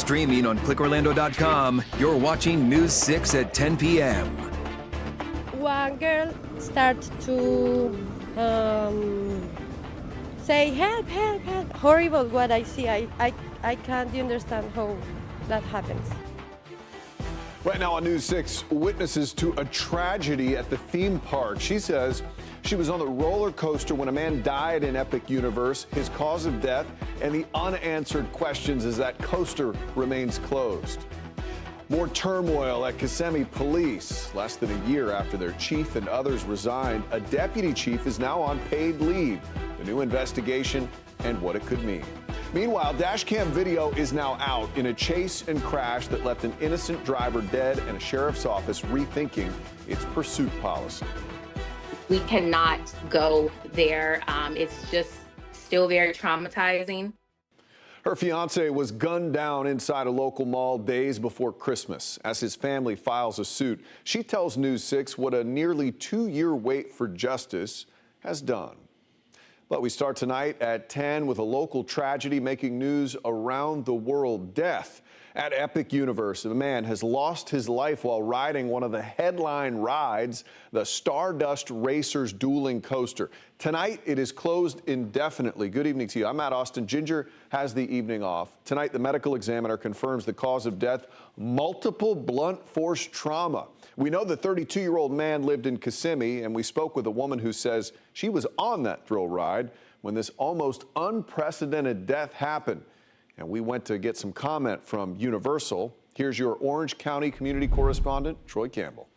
Streaming on clickorlando.com, you're watching News 6 at 10 p.m. One girl started to say, help, help, help. Horrible what I see. I can't understand how that happens. Right now on News 6, witnesses to a tragedy at the theme park. She says she was on the roller coaster when a man died in Epic Universe, his cause of death, and the unanswered questions as that coaster remains closed. More turmoil at Kissimmee Police. Less than a year after their chief and others resigned, a deputy chief is now on paid leave. The new investigation and what it could mean. Meanwhile, dashcam video is now out in a chase and crash that left an innocent driver dead and a sheriff's office rethinking its pursuit policy. We cannot go there. It's just still very traumatizing. Her fiance was gunned down inside a local mall days before Christmas. As his family files a suit, she tells News 6 what a nearly 2-year wait for justice has done. But we start tonight at 10 with a local tragedy making news around the world. Death at Epic Universe. A man has lost his life while riding one of the headline rides, the Stardust Racers dueling coaster. Tonight, it is closed indefinitely. Good evening to you. I'm Matt Austin. Ginger has the evening off. Tonight, the medical examiner confirms the cause of death, multiple blunt force trauma. We know the 32-year-old man lived in Kissimmee, and we spoke with a woman who says she was on that thrill ride when this almost unprecedented death happened. And we went to get some comment from Universal. Here's your Orange County community correspondent, Troy Campbell.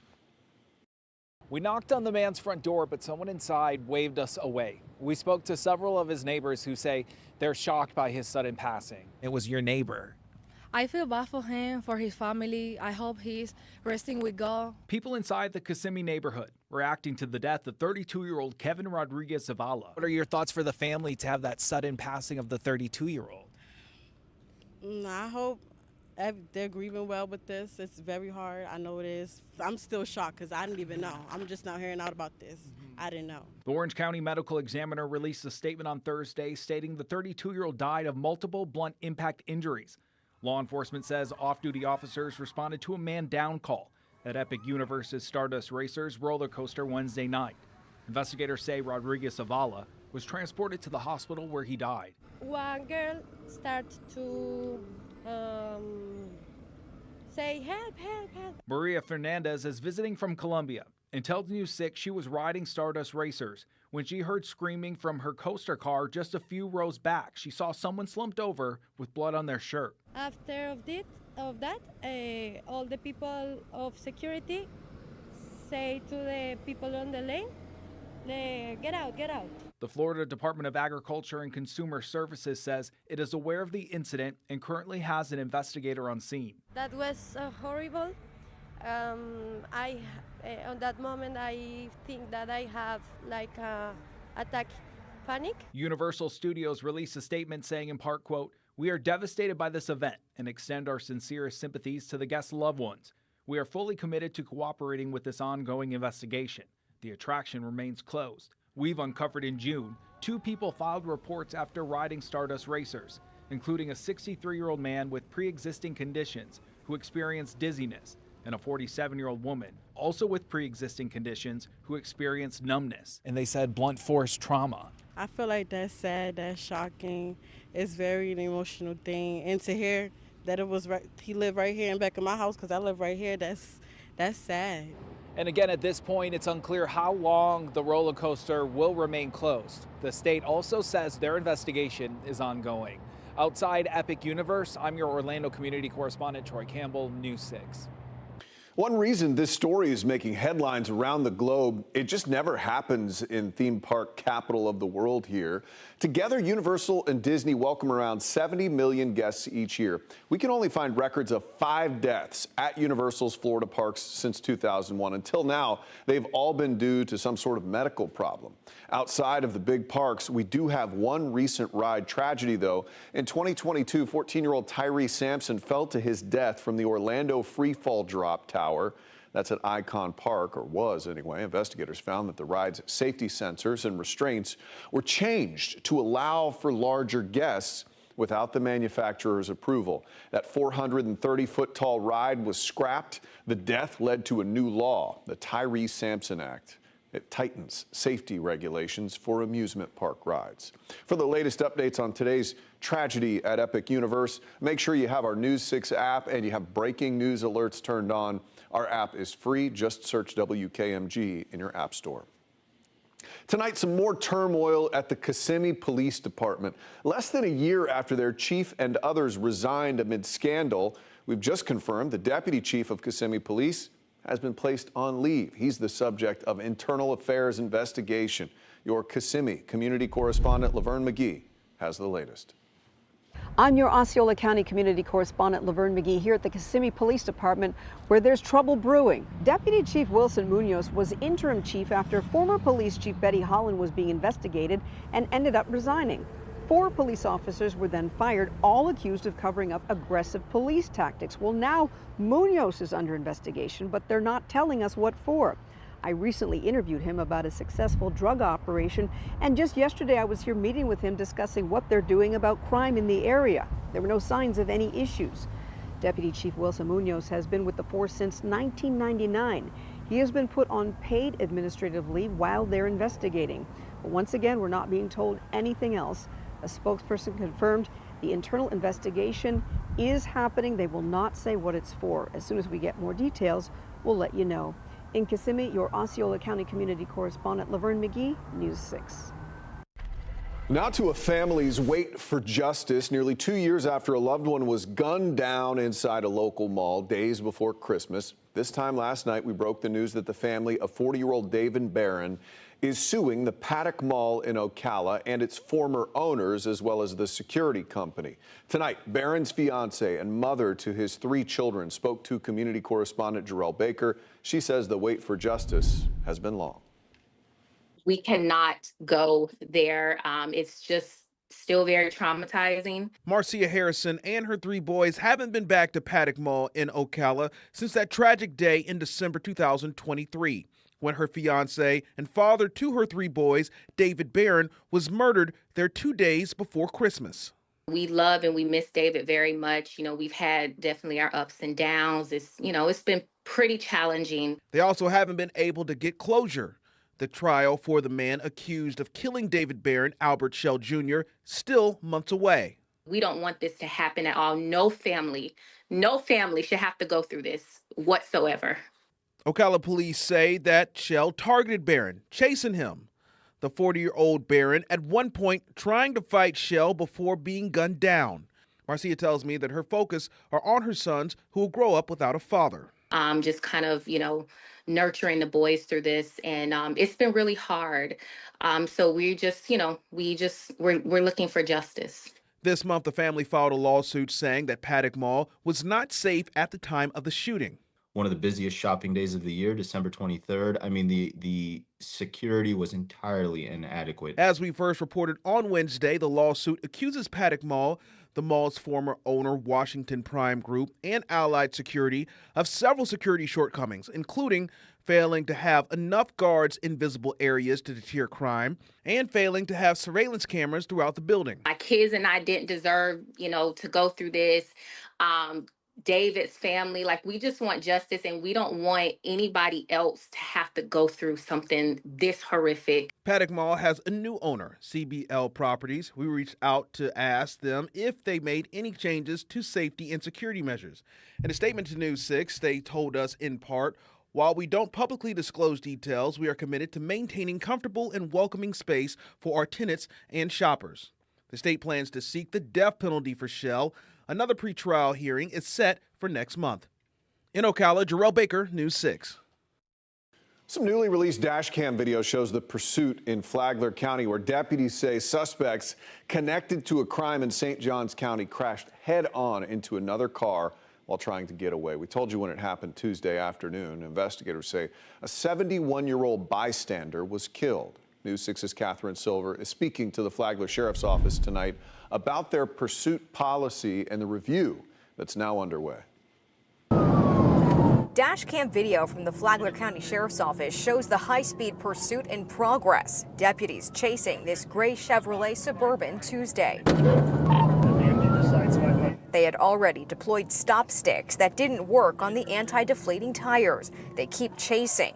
We knocked on the man's front door, but someone inside waved us away. We spoke to several of his neighbors who say they're shocked by his sudden passing. It was your neighbor. I feel bad for him, for his family. I hope he's resting with God. People inside the Kissimmee neighborhood reacting to the death of 32-year-old Kevin Rodriguez Zavala. What are your thoughts for the family to have that sudden passing of the 32-year-old? I hope they're grieving well with this. It's very hard. I know it is. I'm still shocked because I didn't even know. I'm just now hearing out about this. I didn't know. The Orange County medical examiner released a statement on Thursday stating the 32-year-old died of multiple blunt impact injuries. Law enforcement says off-duty officers responded to a man-down call at Epic Universe's Stardust Racers roller coaster Wednesday night. Investigators say Rodriguez Zavala was transported to the hospital where he died. One girl started to say, help, help, help. Maria Fernandez is visiting from Colombia and tells News 6 she was riding Stardust Racers when she heard screaming from her coaster car just a few rows back. She saw someone slumped over with blood on their shirt. After of that, all the people of security say to the people on the lane, get out, get out. The Florida Department of Agriculture and Consumer Services says it is aware of the incident and currently has an investigator on scene. That was horrible. On that moment, I think that I have like attack panic. Universal Studios released a statement saying in part, quote, "We are devastated by this event and extend our sincerest sympathies to the guests' loved ones. We are fully committed to cooperating with this ongoing investigation. The attraction remains closed. We've uncovered in June 2 people filed reports after riding Stardust Racers, including a 63-year-old man with pre-existing conditions who experienced dizziness and a 47-year-old woman, also with pre-existing conditions, who experienced numbness." And they said blunt force trauma. I feel like that's sad, that's shocking. It's very an emotional thing. And to hear that it was he lived right here in back of my house because I live right here, that's sad. And again, at this point, it's unclear how long the roller coaster will remain closed. The state also says their investigation is ongoing. Outside Epic Universe, I'm your Orlando community correspondent, Troy Campbell, News 6. One reason this story is making headlines around the globe, it just never happens in theme park capital of the world here. Together, Universal and Disney welcome around 70 million guests each year. We can only find records of 5 deaths at Universal's Florida parks since 2001. Until now, they've all been due to some sort of medical problem. Outside of the big parks, we do have one recent ride tragedy, though. In 2022, 14-year-old Tyree Sampson fell to his death from the Orlando freefall drop tower. That's at Icon Park, or was anyway. Investigators found that the ride's safety sensors and restraints were changed to allow for larger guests, without the manufacturer's approval. That 430-foot tall ride was scrapped. The death led to a new law, the Tyree Sampson Act. It tightens safety regulations for amusement park rides. For the latest updates on today's tragedy at Epic Universe, make sure you have our News 6 app and you have breaking news alerts turned on. Our app is free. Just search WKMG in your app store. Tonight, some more turmoil at the Kissimmee Police Department. Less than a year after their chief and others resigned amid scandal, we've just confirmed the deputy chief of Kissimmee Police has been placed on leave. He's the subject of internal affairs investigation. Your Kissimmee community correspondent Laverne McGee has the latest. I'm your Osceola County community correspondent Laverne McGee here at the Kissimmee Police Department, where there's trouble brewing. Deputy Chief Wilson Munoz was interim chief after former police chief Betty Holland was being investigated and ended up resigning. 4 police officers were then fired, all accused of covering up aggressive police tactics. Well, now Munoz is under investigation, but they're not telling us what for. I recently interviewed him about a successful drug operation, and just yesterday I was here meeting with him discussing what they're doing about crime in the area. There were no signs of any issues. Deputy Chief Wilson Munoz has been with the force since 1999. He has been put on paid administrative leave while they're investigating. But once again, we're not being told anything else. A spokesperson confirmed the internal investigation is happening. They will not say what it's for. As soon as we get more details, we'll let you know. In Kissimmee, your Osceola County community correspondent Laverne McGee, News 6. Now to a family's wait for justice. Nearly 2 years after a loved one was gunned down inside a local mall days before Christmas. This time last night, we broke the news that the family of 40-year-old David Barron is suing the Paddock Mall in Ocala and its former owners, as well as the security company. Tonight, Barron's fiance and mother to his 3 children spoke to community correspondent Jarrell Baker. She says the wait for justice has been long. We cannot go there. It's just still very traumatizing. Marcia Harrison and her 3 boys haven't been back to Paddock Mall in Ocala since that tragic day in December 2023. When her fiance and father to her 3 boys, David Barron, was murdered there 2 days before Christmas. We love and we miss David very much. You know, we've had definitely our ups and downs. It's been pretty challenging. They also haven't been able to get closure. The trial for the man accused of killing David Barron, Albert Shell Jr., still months away. We don't want this to happen at all. No family should have to go through this whatsoever. Ocala police say that Shell targeted Barron, chasing him. The 40-year-old Barron at one point trying to fight Shell before being gunned down. Marcia tells me that her focus are on her sons who will grow up without a father. Just kind of, nurturing the boys through this. And it's been really hard. So we're looking for justice. This month, the family filed a lawsuit saying that Paddock Mall was not safe at the time of the shooting. One of the busiest shopping days of the year, December 23rd. I mean, the security was entirely inadequate. As we first reported on Wednesday, the lawsuit accuses Paddock Mall, the mall's former owner, Washington Prime Group, and Allied Security of several security shortcomings, including failing to have enough guards in visible areas to deter crime and failing to have surveillance cameras throughout the building. My kids and I didn't deserve, to go through this. David's family, we just want justice, and we don't want anybody else to have to go through something this horrific. Paddock Mall has a new owner, CBL Properties. We reached out to ask them if they made any changes to safety and security measures. In a statement to News 6, they told us in part, while we don't publicly disclose details, we are committed to maintaining comfortable and welcoming space for our tenants and shoppers. The state plans to seek the death penalty for Shell. Another pretrial hearing is set for next month. In Ocala, Jarrell Baker, News 6. Some newly released dash cam video shows the pursuit in Flagler County, where deputies say suspects connected to a crime in St. Johns County crashed head-on into another car while trying to get away. We told you when it happened Tuesday afternoon. Investigators say a 71-year-old bystander was killed. News 6's Catherine Silver is speaking to the Flagler Sheriff's Office tonight about their pursuit policy and the review that's now underway. Dash cam video from the Flagler County Sheriff's Office shows the high-speed pursuit in progress. Deputies chasing this gray Chevrolet Suburban Tuesday. They had already deployed stop sticks that didn't work on the anti-deflating tires. They keep chasing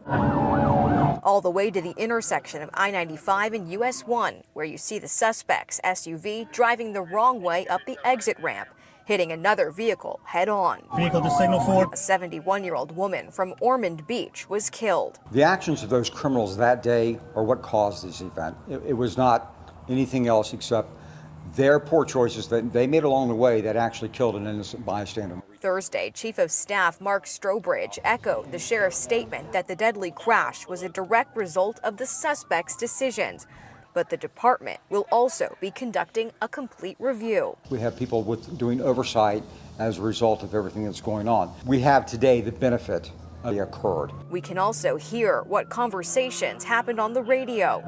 all the way to the intersection of I-95 and US 1, where you see the suspect's SUV driving the wrong way up the exit ramp, hitting another vehicle head-on. Vehicle to signal for. A 71-year-old woman from Ormond Beach was killed. The actions of those criminals that day are what caused this event. It was not anything else except their poor choices that they made along the way that actually killed an innocent bystander. Thursday, Chief of Staff Mark Strobridge echoed the sheriff's statement that the deadly crash was a direct result of the suspect's decisions. But the department will also be conducting a complete review. We have people doing oversight as a result of everything that's going on. We have today the benefit of it occurred. We can also hear what conversations happened on the radio.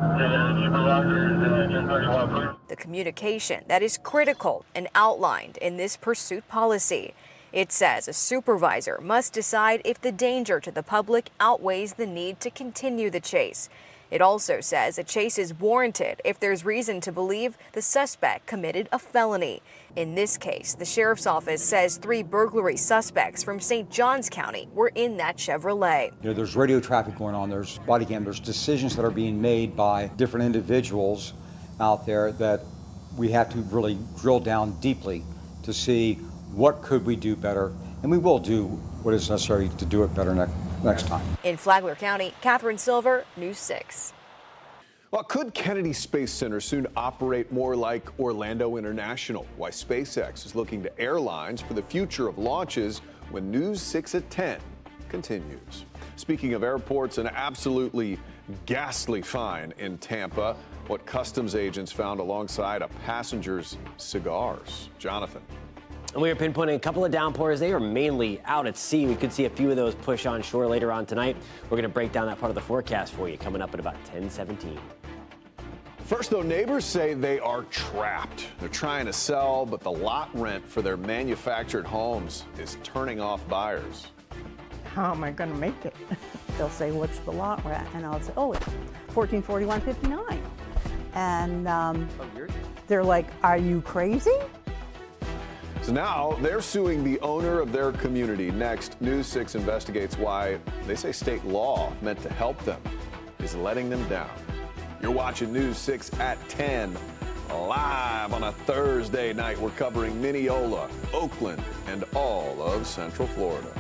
The communication that is critical and outlined in this pursuit policy. It says a supervisor must decide if the danger to the public outweighs the need to continue the chase. It also says a chase is warranted if there's reason to believe the suspect committed a felony. In this case, the sheriff's office says 3 burglary suspects from St. Johns County were in that Chevrolet. There's radio traffic going on, there's body cam, there's decisions that are being made by different individuals out there that we have to really drill down deeply to see what could we do better, and we will do what is necessary to do it better next time. In Flagler County, Catherine Silver, News 6. Well, could Kennedy Space Center soon operate more like Orlando International? Why SpaceX is looking to airlines for the future of launches when News 6 at 10 continues. Speaking of airports, an absolutely ghastly fine in Tampa. What customs agents found alongside a passenger's cigars. Jonathan. And we are pinpointing a couple of downpours. They are mainly out at sea. We could see a few of those push on shore later on tonight. We're going to break down that part of the forecast for you coming up at about 10:17. First, though, neighbors say they are trapped. They're trying to sell, but the lot rent for their manufactured homes is turning off buyers. How am I going to make it? They'll say, what's the lot rent? And I'll say, oh, it's $1441.59. And they're like, are you crazy? So now they're suing the owner of their community. Next, News 6 investigates why they say state law meant to help them is letting them down. You're watching News 6 at 10, live on a Thursday night. We're covering Mineola, Oakland, and all of Central Florida.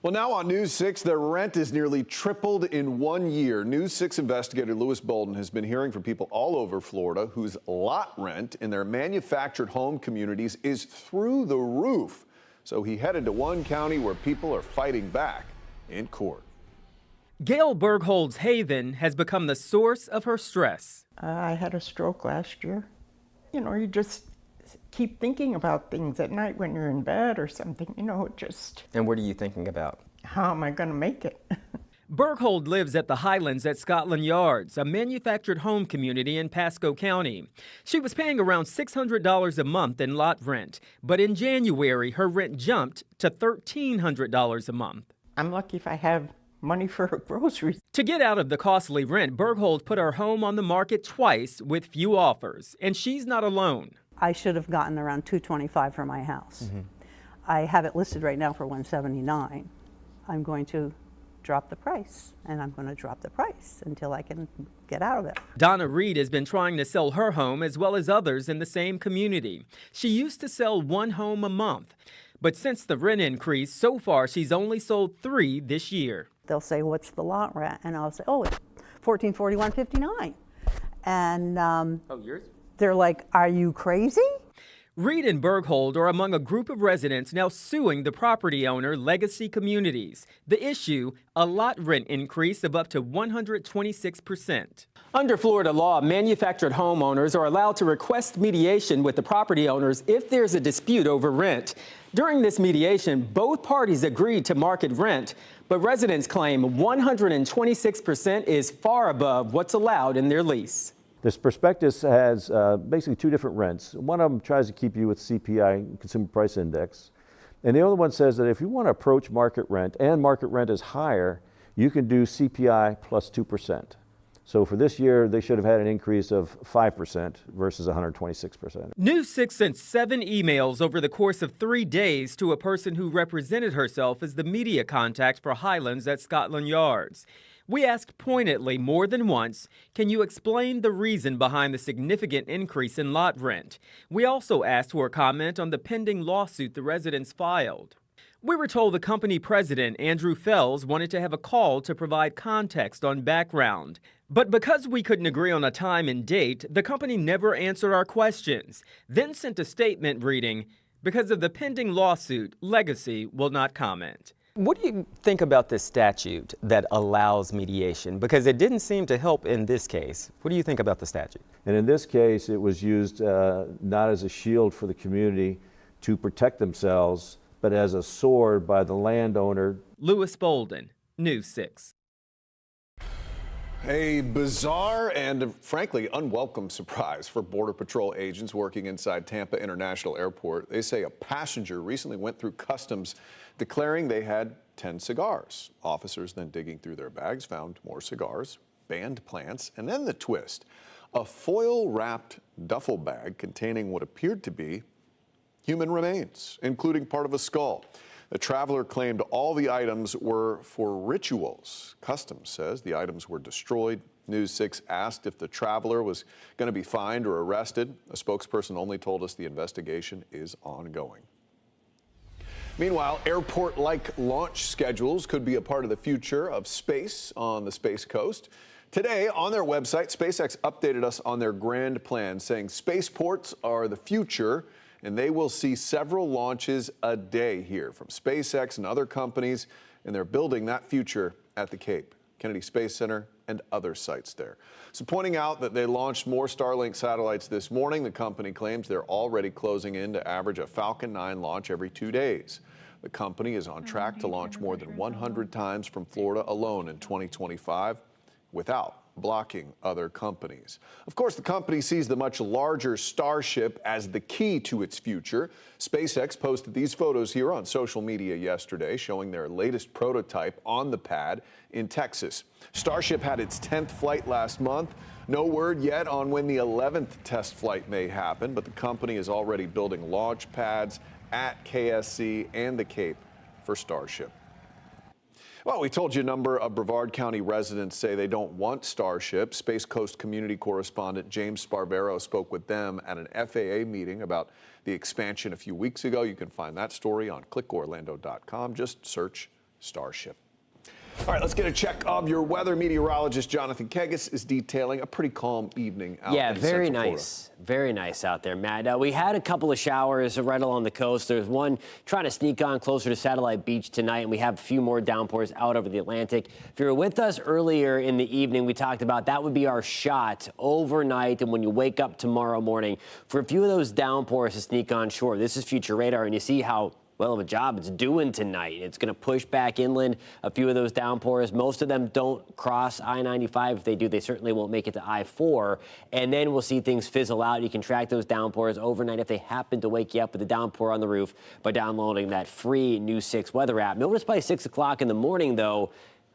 Well, now on News 6, their rent is nearly tripled in 1 year. News 6 investigator Lewis Bolden has been hearing from people all over Florida whose lot rent in their manufactured home communities is through the roof. So he headed to one county where people are fighting back in court. Gail Berghold's haven has become the source of her stress. I had a stroke last year. You know, you just keep thinking about things at night when you're in bed or something, you know, just. And what are you thinking about? How am I going to make it? Berghold lives at the Highlands at Scotland Yards, a manufactured home community in Pasco County. She was paying around $600 a month in lot rent, but in January, her rent jumped to $1,300 a month. I'm lucky if I have money for groceries. To get out of the costly rent, Berghold put her home on the market twice with few offers, and she's not alone. I should have gotten around $225 for my house. Mm-hmm. I have it listed right now for $179. I'm going to drop the price, and I'm going to drop the price until I can get out of it. Donna Reed has been trying to sell her home as well as others in the same community. She used to sell one home a month, but since the rent increase, so far she's only sold 3 this year. They'll say, what's the lot rent? And I'll say, oh, it's $1,441.59. And yours? They're like, are you crazy? Reed and Berghold are among a group of residents now suing the property owner, Legacy Communities. The issue, a lot rent increase of up to 126%. Under Florida law, manufactured homeowners are allowed to request mediation with the property owners if there's a dispute over rent. During this mediation, both parties agreed to market rent, but residents claim 126% is far above what's allowed in their lease. This prospectus has basically 2 different rents. One of them tries to keep you with CPI, Consumer Price Index. And the other one says that if you want to approach market rent and market rent is higher, you can do CPI plus 2%. So for this year, they should have had an increase of 5% versus 126%. News 6 sent 7 emails over the course of 3 days to a person who represented herself as the media contact for Highlands at Scotland Yards. We asked pointedly more than once, can you explain the reason behind the significant increase in lot rent? We also asked for a comment on the pending lawsuit the residents filed. We were told the company president, Andrew Fells, wanted to have a call to provide context on background. But because we couldn't agree on a time and date, the company never answered our questions, then sent a statement reading, because of the pending lawsuit, Legacy will not comment. What do you think about this statute that allows mediation? Because it didn't seem to help in this case. What do you think about the statute? And in this case, it was used not as a shield for the community to protect themselves, but as a sword by the landowner. Lewis Bolden, News 6. A bizarre and frankly unwelcome surprise for Border Patrol agents working inside Tampa International Airport. They say a passenger recently went through customs declaring they had 10 cigars. Officers then digging through their bags found more cigars, banned plants, and then the twist. A foil-wrapped duffel bag containing what appeared to be human remains, including part of a skull. The traveler claimed all the items were for rituals. Customs says the items were destroyed. News 6 asked if the traveler was going to be fined or arrested. A spokesperson only told us the investigation is ongoing. Meanwhile, airport-like launch schedules could be a part of the future of space on the Space Coast. Today, on their website, SpaceX updated us on their grand plan, saying spaceports are the future, and they will see several launches a day here from SpaceX and other companies, and they're building that future at the Cape, Kennedy Space Center, and other sites there. So pointing out that they launched more Starlink satellites this morning, the company claims they're already closing in to average a Falcon 9 launch every 2 days. The company is on track to launch more than 100 times from Florida alone in 2025 without blocking other companies. Of course, the company sees the much larger Starship as the key to its future. SpaceX posted these photos here on social media yesterday showing their latest prototype on the pad in Texas. Starship had its 10th flight last month. No word yet on when the 11th test flight may happen, but the company is already building launch pads at KSC and the Cape for Starship. Well, we told you a number of Brevard County residents say they don't want Starship. Space Coast community correspondent James Sparvero spoke with them at an FAA meeting about the expansion a few weeks ago. You can find that story on clickorlando.com. Just search Starship. All right, let's get a check of your weather. Meteorologist Jonathan Kegas is detailing a pretty calm evening out in very Central nice. Very nice out there, Matt. We had a couple of showers right along the coast. There's one trying to sneak on closer to Satellite Beach tonight, and we have a few more downpours out over the Atlantic. If you were with us earlier in the evening, we talked about that would be our shot overnight, and when you wake up tomorrow morning, for a few of those downpours to sneak on shore. This is future radar, and you see how well of a job it's doing tonight. It's going to push back inland a few of those downpours. Most of them don't cross I-95. If they do, they certainly won't make it to I-4. And then we'll see things fizzle out. You can track those downpours overnight if they happen to wake you up with a downpour on the roof by downloading that free News 6 weather app. Notice by 6 o'clock in the morning, though,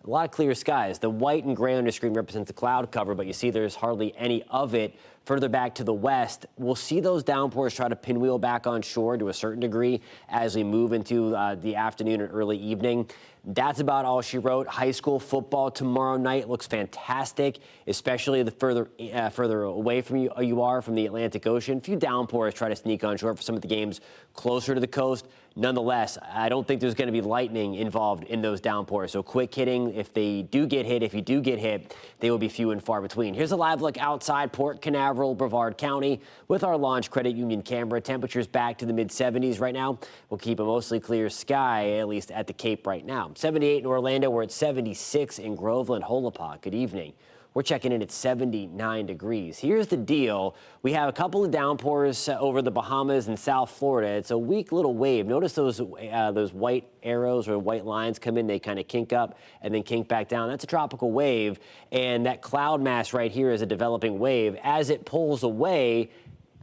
a lot of clear skies. The white and gray on your screen represents the cloud cover, but you see there's hardly any of it. Further back to the west, we'll see those downpours try to pinwheel back on shore to a certain degree as we move into the afternoon and early evening. That's about all she wrote. High school football tomorrow night looks fantastic, especially the further away from you are from the Atlantic Ocean. A few downpours try to sneak on shore for some of the games closer to the coast. Nonetheless, I don't think there's going to be lightning involved in those downpours. So quick hitting, if they do get hit, if you do get hit, they will be few and far between. Here's a live look outside Port Canaveral, Brevard County with our launch credit union camera. Temperatures back to the mid-70s right now. We'll keep a mostly clear sky, at least at the Cape right now. 78 in Orlando. We're at 76 in Groveland, Holopaw. Good evening. We're checking in at 79 degrees. Here's the deal. We have a couple of downpours over the Bahamas and South Florida. It's a weak little wave. Notice those white arrows or white lines come in. They kind of kink up and then kink back down. That's a tropical wave. And that cloud mass right here is a developing wave. As it pulls away,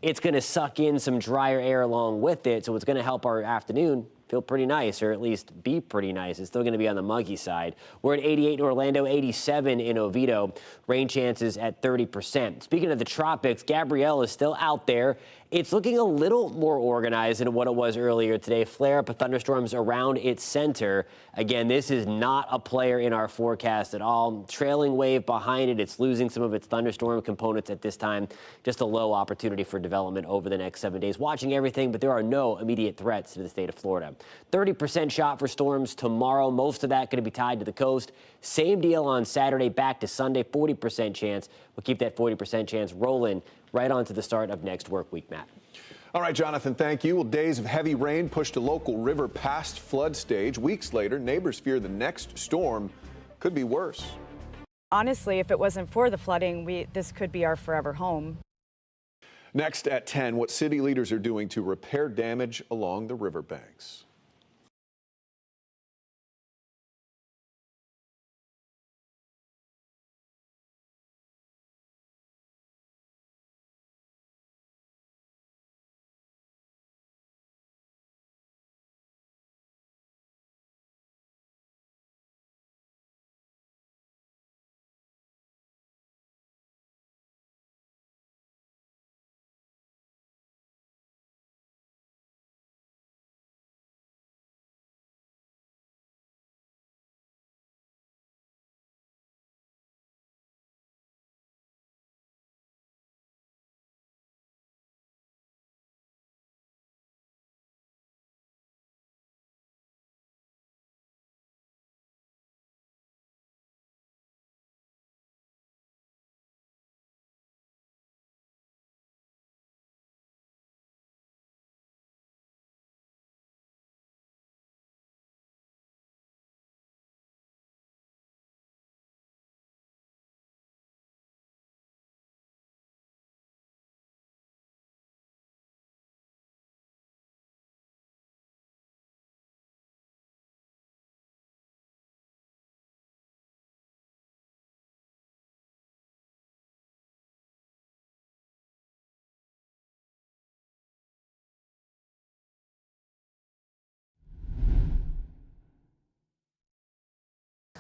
it's going to suck in some drier air along with it. So it's going to help our afternoon feel pretty nice, or at least be pretty nice. It's still going to be on the muggy side. We're at 88 in Orlando, 87 in Oviedo. Rain chances at 30%. Speaking of the tropics, Gabrielle is still out there. It's looking a little more organized than what it was earlier today. Flare-up of thunderstorms around its center. Again, this is not a player in our forecast at all. Trailing wave behind it. It's losing some of its thunderstorm components at this time. Just a low opportunity for development over the next 7 days. Watching everything, but there are no immediate threats to the state of Florida. 30% shot for storms tomorrow. Most of that going to be tied to the coast. Same deal on Saturday back to Sunday. 40% chance. We'll keep that 40% chance rolling right on to the start of next work week, Matt. All right, Jonathan, thank you. Well, days of heavy rain pushed a local river past flood stage. Weeks later, neighbors fear the next storm could be worse. Honestly, if it wasn't for the flooding, this could be our forever home. Next at 10, what city leaders are doing to repair damage along the riverbanks.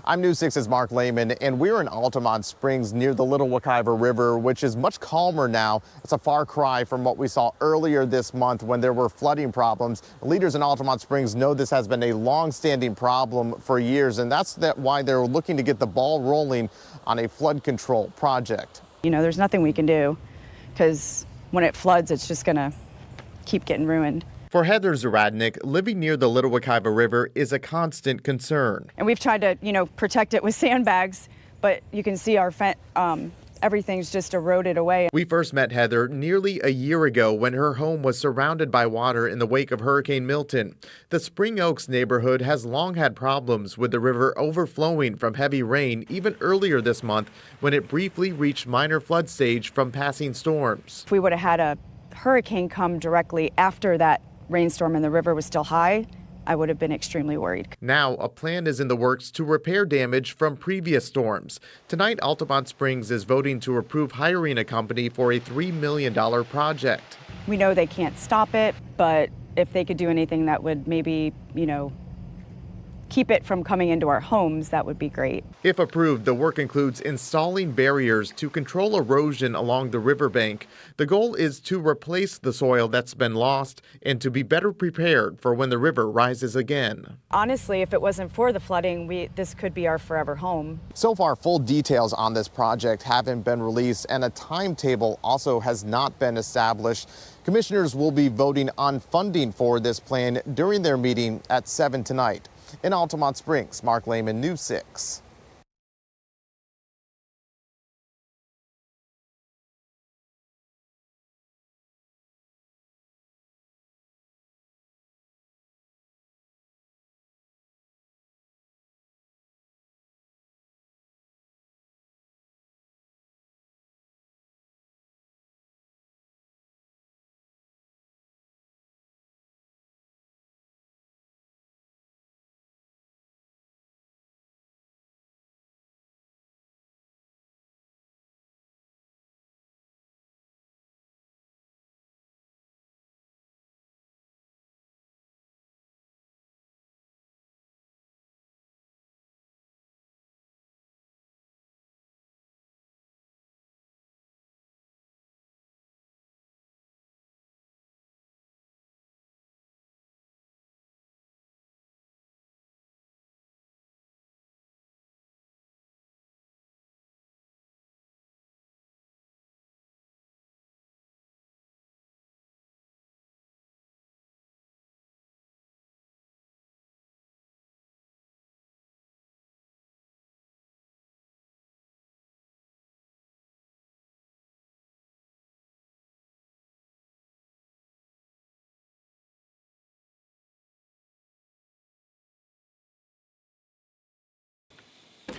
I'm News 6's Mark Lehman, and we're in Altamont Springs near the Little Wekiva River, which is much calmer now. It's a far cry from what we saw earlier this month when there were flooding problems. Leaders in Altamont Springs know this has been a long-standing problem for years, and that's why they're looking to get the ball rolling on a flood control project. You know, there's nothing we can do because when it floods, it's just going to keep getting ruined. For Heather Zaradnik, living near the Little Wekiva River is a constant concern. And we've tried to, protect it with sandbags, but you can see our everything's just eroded away. We first met Heather nearly a year ago when her home was surrounded by water in the wake of Hurricane Milton. The Spring Oaks neighborhood has long had problems with the river overflowing from heavy rain, even earlier this month when it briefly reached minor flood stage from passing storms. If we would have had a hurricane come directly after that rainstorm and the river was still high, I would have been extremely worried. Now, a plan is in the works to repair damage from previous storms. Tonight, Altamont Springs is voting to approve hiring a company for a $3 million project. We know they can't stop it, but if they could do anything that would maybe, keep it from coming into our homes, that would be great. If approved, the work includes installing barriers to control erosion along the riverbank. The goal is to replace the soil that's been lost and to be better prepared for when the river rises again. Honestly, if it wasn't for the flooding, this could be our forever home. So far, full details on this project haven't been released, and a timetable also has not been established. Commissioners will be voting on funding for this plan during their meeting at 7 tonight. In Altamont Springs, Mark Lehman, News 6.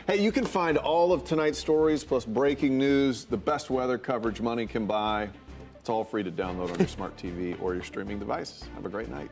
Hey, you can find all of tonight's stories plus breaking news, the best weather coverage money can buy. It's all free to download on your smart TV or your streaming device. Have a great night.